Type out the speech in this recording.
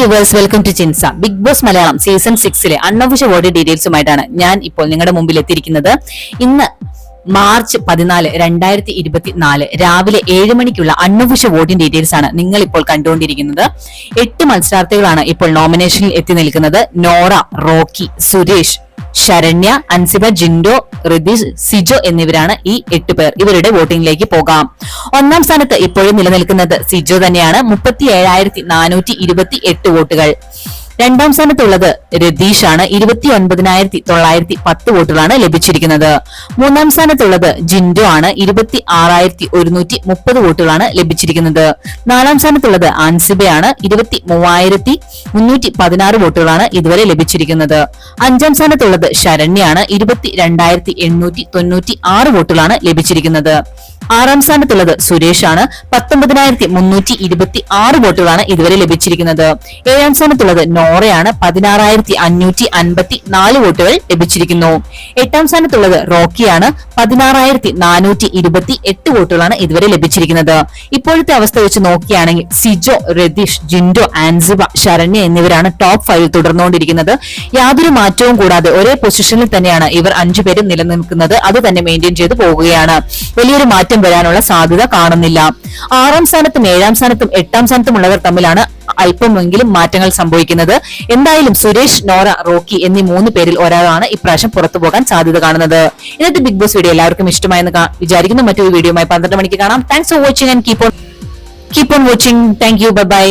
Viewers, welcome to Chinsa. Bigg Boss Malayalam season 6 unofficial vote ഡീറ്റെയിൽസുമായിട്ടാണ് ഞാൻ ഇപ്പോൾ നിങ്ങളുടെ മുമ്പിൽ എത്തിയിരിക്കുന്നത്. ഇന്ന് മാർച്ച് 14, 2024 രാവിലെ 7 മണിക്കുള്ള അൺഒഫീഷ്യൽ വോട്ടിംഗ് ഡീറ്റെയിൽസ് ആണ് നിങ്ങൾ ഇപ്പോൾ കണ്ടുകൊണ്ടിരിക്കുന്നത്. 8 മത്സരാർത്ഥികളാണ് ഇപ്പോൾ നോമിനേഷനിൽ എത്തി നിൽക്കുന്നത്. നോറ, റോക്കി, സുരേഷ്, ശരണ്യ, അൻസിബ, ജിൻഡോ, റിതീഷ്, സിജോ എന്നിവരാണ് ഈ 8 പേർ. ഇവരുടെ വോട്ടിംഗിലേക്ക് പോകാം. ഒന്നാം സ്ഥാനത്ത് ഇപ്പോഴും നിലനിൽക്കുന്നത് സിജോ തന്നെയാണ്. 37,428 വോട്ടുകൾ. രണ്ടാം സ്ഥാനത്തുള്ളത് രതീഷ് ആണ്. 29,910 വോട്ടുകളാണ് ലഭിച്ചിരിക്കുന്നത്. മൂന്നാം സ്ഥാനത്തുള്ളത് ജിൻഡോ ആണ്. 26,130 വോട്ടുകളാണ് ലഭിച്ചിരിക്കുന്നത്. നാലാം സ്ഥാനത്തുള്ളത് ആൻസിബയാണ്. 23,316 വോട്ടുകളാണ് ഇതുവരെ ലഭിച്ചിരിക്കുന്നത്. അഞ്ചാം സ്ഥാനത്തുള്ളത് ശരണ്യാണ്. 22,896 വോട്ടുകളാണ് ലഭിച്ചിരിക്കുന്നത്. ആറാം സ്ഥാനത്തുള്ളത് സുരേഷ് ആണ്. 19,326 വോട്ടുകളാണ് ഇതുവരെ ലഭിച്ചിരിക്കുന്നത്. ഏഴാം സ്ഥാനത്തുള്ളത് നോറയാണ്. 16,554 വോട്ടുകൾ ലഭിച്ചിരിക്കുന്നു. എട്ടാം സ്ഥാനത്തുള്ളത് റോക്കിയാണ്. 16,428 വോട്ടുകളാണ് ഇതുവരെ ലഭിച്ചിരിക്കുന്നത്. ഇപ്പോഴത്തെ അവസ്ഥ വെച്ച് നോക്കുകയാണെങ്കിൽ സിജോ, രതീഷ്, ജിൻഡോ, ആൻസിബ, ശരണ്യ എന്നിവരാണ് ടോപ്പ് 5 തുടർന്നുകൊണ്ടിരിക്കുന്നത്. യാതൊരു മാറ്റവും കൂടാതെ ഒരേ പൊസിഷനിൽ തന്നെയാണ് ഇവർ 5 പേരും നിലനിൽക്കുന്നത്. അത് തന്നെ മെയിൻറ്റെയിൻ ചെയ്ത് പോവുകയാണ്. വലിയൊരു മാറ്റം വരാനുള്ള സാധ്യത കാണുന്നില്ല. ആറാം സ്ഥാനത്തും ഏഴാം സ്ഥാനത്തും എട്ടാം സ്ഥാനത്തും ഉള്ളവർ തമ്മിലാണ് അല്പമെങ്കിലും മാറ്റങ്ങൾ സംഭവിക്കുന്നത്. എന്തായാലും സുരേഷ്, നോറ, റോക്കി എന്നീ 3 പേരിൽ ഒരാളാണ് ഇപ്രാവശ്യം പുറത്തു പോകാൻ സാധ്യത കാണുന്നത്. ഇന്നത്തെ ബിഗ് ബോസ് വീഡിയോ എല്ലാവർക്കും ഇഷ്ടമായെന്ന് വിചാരിക്കുന്നു. മറ്റൊരു വീഡിയോയുമായി 12 മണിക്ക് കാണാം. Thanks for watching and keep on watching. Thank you. Bye bye.